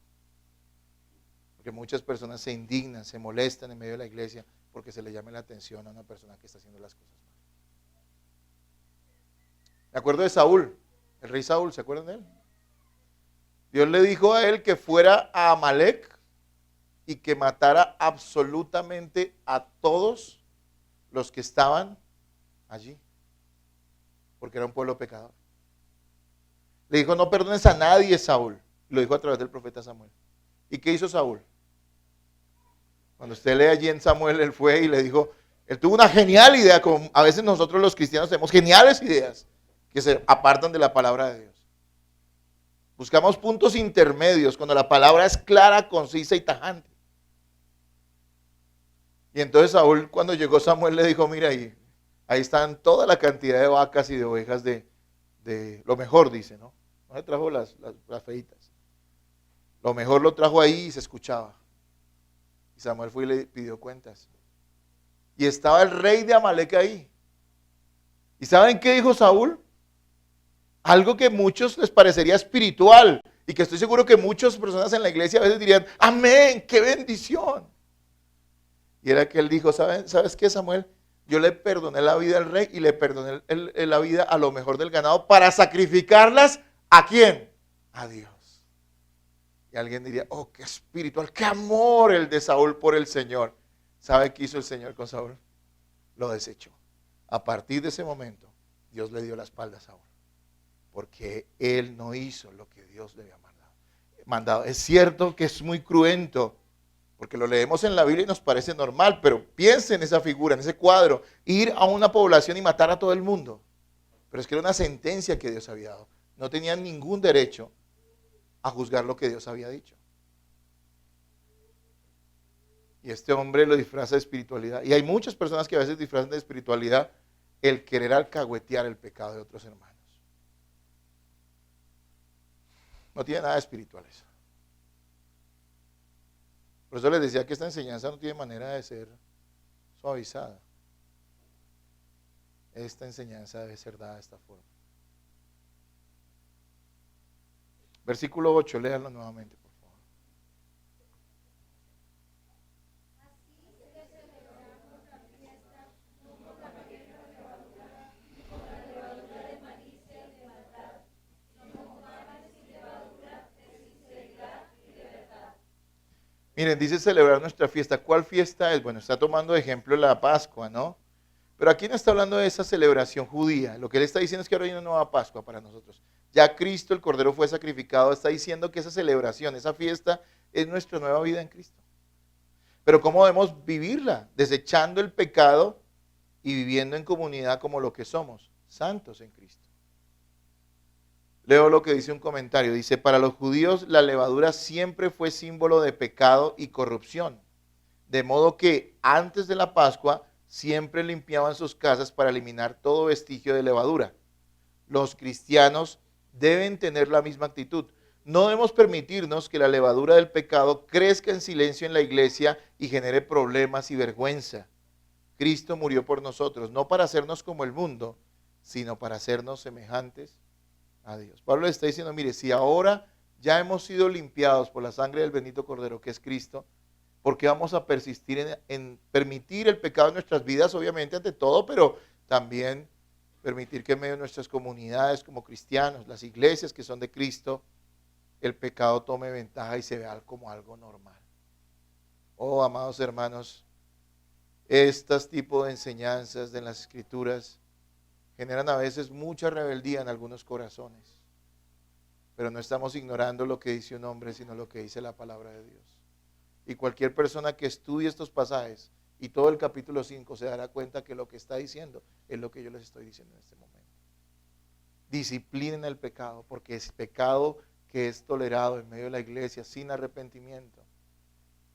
A: Porque muchas personas se indignan, se molestan en medio de la iglesia porque se le llame la atención a una persona que está haciendo las cosas mal. Me acuerdo de Saúl, el rey Saúl, ¿se acuerdan de él? Dios le dijo a él que fuera a Amalek y que matara absolutamente a todos los que estaban allí, porque era un pueblo pecador. Le dijo, no perdones a nadie, Saúl. Lo dijo a través del profeta Samuel. ¿Y qué hizo Saúl? Cuando usted lee allí en Samuel, él fue y le dijo, él tuvo una genial idea, como a veces nosotros los cristianos tenemos geniales ideas que se apartan de la palabra de Dios. Buscamos puntos intermedios cuando la palabra es clara, concisa y tajante. Y entonces Saúl, cuando llegó Samuel, le dijo, mira ahí están toda la cantidad de vacas y de ovejas de lo mejor, dice, ¿no? No se trajo las feitas. Lo mejor lo trajo ahí y se escuchaba. Y Samuel fue y le pidió cuentas. Y estaba el rey de Amalek ahí. ¿Y saben qué dijo Saúl? Algo que a muchos les parecería espiritual y que estoy seguro que muchas personas en la iglesia a veces dirían, amén, qué bendición. Y era que él dijo, ¿sabes qué, Samuel? Yo le perdoné la vida al rey y le perdoné la vida a lo mejor del ganado para sacrificarlas, ¿a quién? A Dios. Y alguien diría, oh, qué espiritual, qué amor el de Saúl por el Señor. ¿Sabe qué hizo el Señor con Saúl? Lo desechó. A partir de ese momento, Dios le dio la espalda a Saúl. Porque él no hizo lo que Dios le había mandado. Es cierto que es muy cruento, porque lo leemos en la Biblia y nos parece normal, pero piense en esa figura, en ese cuadro, ir a una población y matar a todo el mundo. Pero es que era una sentencia que Dios había dado. No tenían ningún derecho a juzgar lo que Dios había dicho. Y este hombre lo disfraza de espiritualidad. Y hay muchas personas que a veces disfrazan de espiritualidad el querer alcahuetear el pecado de otros hermanos. No tiene nada de espiritual eso. Por eso les decía que esta enseñanza no tiene manera de ser suavizada. Esta enseñanza debe ser dada de esta forma. Versículo 8, léanlo nuevamente, por favor. Miren, dice celebrar nuestra fiesta. ¿Cuál fiesta es? Bueno, está tomando de ejemplo la Pascua, ¿no? Pero aquí no está hablando de esa celebración judía. Lo que él está diciendo es que ahora hay una nueva Pascua para nosotros. Ya Cristo, el Cordero, fue sacrificado. Está diciendo que esa celebración, esa fiesta, es nuestra nueva vida en Cristo. Pero ¿cómo debemos vivirla? Desechando el pecado y viviendo en comunidad como lo que somos, santos en Cristo. Leo lo que dice un comentario. Dice, para los judíos la levadura siempre fue símbolo de pecado y corrupción. De modo que antes de la Pascua siempre limpiaban sus casas para eliminar todo vestigio de levadura. Los cristianos deben tener la misma actitud. No debemos permitirnos que la levadura del pecado crezca en silencio en la iglesia y genere problemas y vergüenza. Cristo murió por nosotros, no para hacernos como el mundo, sino para hacernos semejantes a Dios. Pablo le está diciendo, mire, si ahora ya hemos sido limpiados por la sangre del bendito Cordero que es Cristo, ¿por qué vamos a persistir en permitir el pecado en nuestras vidas? Obviamente ante todo, pero también permitir que en medio de nuestras comunidades como cristianos, las iglesias que son de Cristo, el pecado tome ventaja y se vea como algo normal. Oh, amados hermanos, estos tipos de enseñanzas de las Escrituras generan a veces mucha rebeldía en algunos corazones, pero no estamos ignorando lo que dice un hombre, sino lo que dice la palabra de Dios. Y cualquier persona que estudie estos pasajes y todo el capítulo 5 se dará cuenta que lo que está diciendo es lo que yo les estoy diciendo en este momento. Disciplinen el pecado, porque es pecado que es tolerado en medio de la iglesia sin arrepentimiento.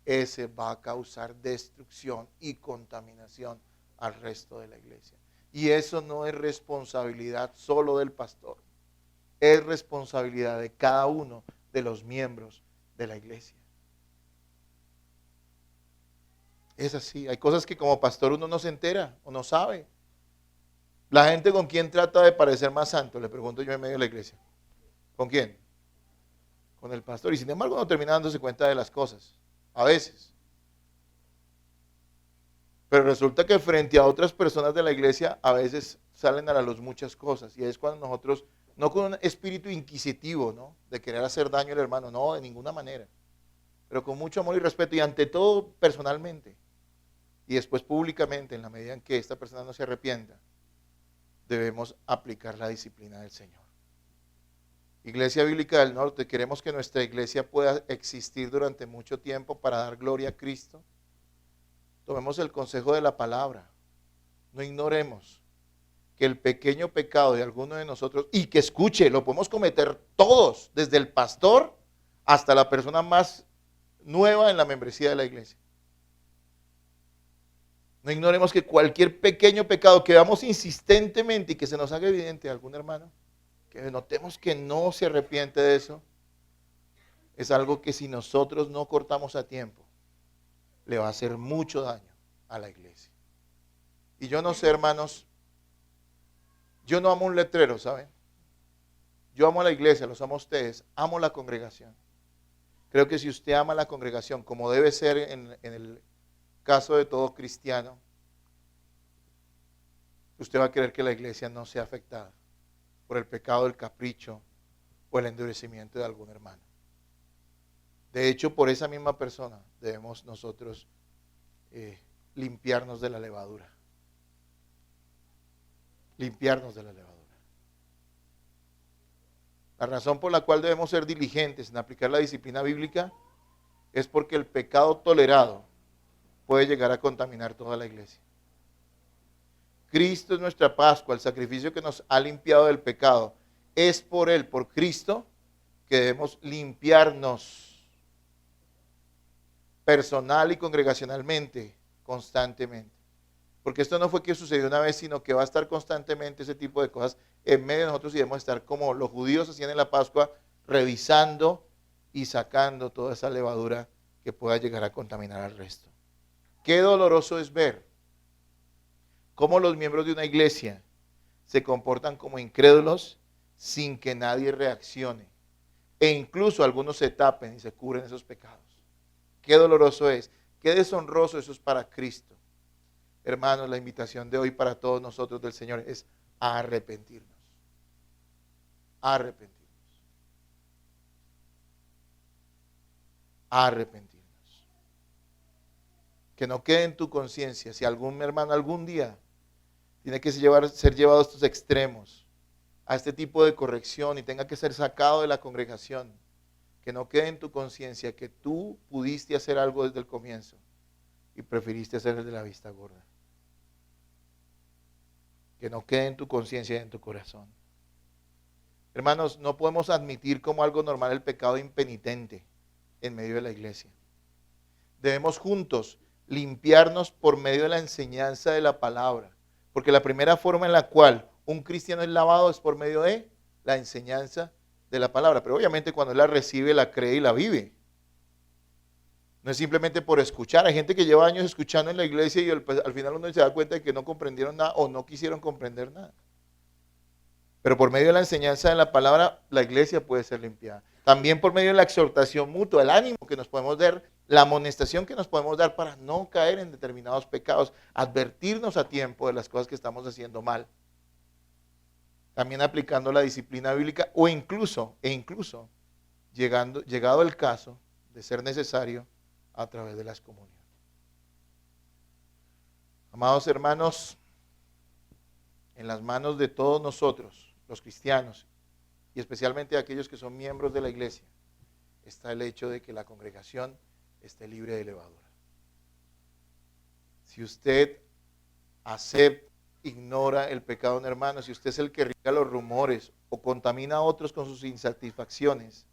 A: Ese va a causar destrucción y contaminación al resto de la iglesia. Y eso no es responsabilidad solo del pastor, es responsabilidad de cada uno de los miembros de la iglesia. Es así, hay cosas que como pastor uno no se entera o no sabe. La gente con quién trata de parecer más santo, le pregunto yo en medio de la iglesia. ¿Con quién? Con el pastor. Y sin embargo no termina dándose cuenta de las cosas, a veces. Pero resulta que frente a otras personas de la iglesia a veces salen a la luz muchas cosas. Y es cuando nosotros, no con un espíritu inquisitivo, ¿no?, de querer hacer daño al hermano, no, de ninguna manera. Pero con mucho amor y respeto y ante todo personalmente. Y después públicamente, en la medida en que esta persona no se arrepienta, debemos aplicar la disciplina del Señor. Iglesia Bíblica del Norte, queremos que nuestra iglesia pueda existir durante mucho tiempo para dar gloria a Cristo. Tomemos el consejo de la palabra. No ignoremos que el pequeño pecado de alguno de nosotros, y que escuche, lo podemos cometer todos, desde el pastor hasta la persona más nueva en la membresía de la iglesia. No ignoremos que cualquier pequeño pecado que veamos insistentemente y que se nos haga evidente a algún hermano, que notemos que no se arrepiente de eso, es algo que si nosotros no cortamos a tiempo, le va a hacer mucho daño a la iglesia. Y yo no sé, hermanos, yo no amo un letrero, ¿saben? Yo amo a la iglesia, los amo a ustedes, amo la congregación. Creo que si usted ama la congregación, como debe ser en el caso de todo cristiano, usted va a querer que la iglesia no sea afectada por el pecado del capricho o el endurecimiento de algún hermano. De hecho, por esa misma persona debemos nosotros limpiarnos de la levadura. Limpiarnos de la levadura. La razón por la cual debemos ser diligentes en aplicar la disciplina bíblica es porque el pecado tolerado puede llegar a contaminar toda la iglesia. Cristo es nuestra Pascua, el sacrificio que nos ha limpiado del pecado. Es por Él, por Cristo, que debemos limpiarnos personal y congregacionalmente, constantemente. Porque esto no fue que sucedió una vez, sino que va a estar constantemente ese tipo de cosas en medio de nosotros y debemos estar como los judíos hacían en la Pascua, revisando y sacando toda esa levadura que pueda llegar a contaminar al resto. Qué doloroso es ver cómo los miembros de una iglesia se comportan como incrédulos sin que nadie reaccione. E incluso algunos se tapen y se cubren esos pecados. Qué doloroso es, qué deshonroso eso es para Cristo. Hermanos, la invitación de hoy para todos nosotros del Señor es a arrepentirnos. A arrepentirnos. A arrepentirnos. Que no quede en tu conciencia si algún hermano algún día tiene que ser llevado a estos extremos, a este tipo de corrección y tenga que ser sacado de la congregación. Que no quede en tu conciencia que tú pudiste hacer algo desde el comienzo y preferiste hacer desde la vista gorda. Que no quede en tu conciencia y en tu corazón. Hermanos, no podemos admitir como algo normal el pecado impenitente en medio de la iglesia. Debemos juntos limpiarnos por medio de la enseñanza de la palabra. Porque la primera forma en la cual un cristiano es lavado es por medio de la enseñanza de la palabra. Pero obviamente cuando él la recibe, la cree y la vive. No es simplemente por escuchar. Hay gente que lleva años escuchando en la iglesia y al final uno se da cuenta de que no comprendieron nada o no quisieron comprender nada. Pero por medio de la enseñanza de la palabra, la iglesia puede ser limpiada. También por medio de la exhortación mutua, el ánimo que nos podemos dar, la amonestación que nos podemos dar para no caer en determinados pecados, advertirnos a tiempo de las cosas que estamos haciendo mal. También aplicando la disciplina bíblica o incluso llegado el caso de ser necesario a través de la excomunión. Amados hermanos, en las manos de todos nosotros, los cristianos, y especialmente aquellos que son miembros de la iglesia, está el hecho de que la congregación esté libre de levadura. Si usted acepta, ignora el pecado de un hermano, si usted es el que riega los rumores o contamina a otros con sus insatisfacciones,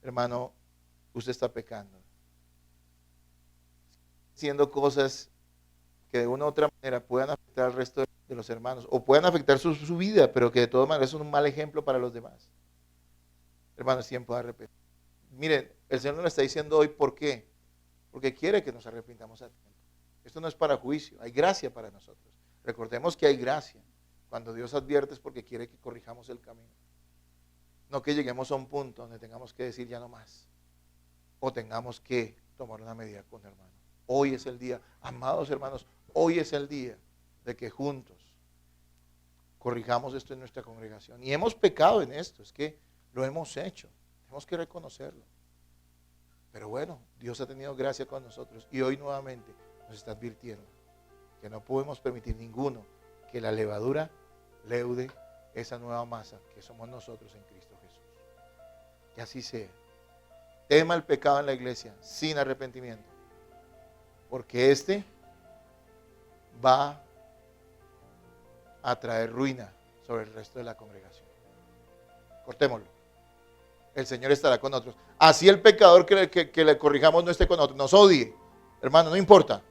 A: hermano, usted está pecando. Haciendo cosas que de una u otra manera puedan afectar al resto de los hermanos o puedan afectar su vida, pero que de todas maneras son un mal ejemplo para los demás. Hermano, es tiempo de arrepentir. Miren, el Señor nos lo está diciendo hoy, ¿por qué? Porque quiere que nos arrepintamos a tiempo. Esto no es para juicio, hay gracia para nosotros. Recordemos que hay gracia. Cuando Dios advierte es porque quiere que corrijamos el camino. No que lleguemos a un punto donde tengamos que decir ya no más. O tengamos que tomar una medida con el hermano. Hoy es el día, amados hermanos, hoy es el día de que juntos corrijamos esto en nuestra congregación. Y hemos pecado en esto, es que lo hemos hecho. Tenemos que reconocerlo. Pero bueno, Dios ha tenido gracia con nosotros y hoy nuevamente nos está advirtiendo que no podemos permitir ninguno que la levadura leude esa nueva masa que somos nosotros en Cristo Jesús. Que así sea. Tema el pecado en la iglesia sin arrepentimiento, porque este va a traer ruina sobre el resto de la congregación. Cortémoslo. El Señor estará con nosotros. Así el pecador que le corrijamos no esté con nosotros, nos odie. Hermano, no importa.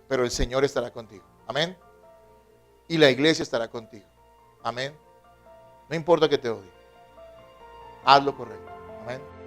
A: Pero el Señor estará contigo. Amén. Y la iglesia estará contigo. Amén. No importa que te odie. Haz lo correcto. Amén.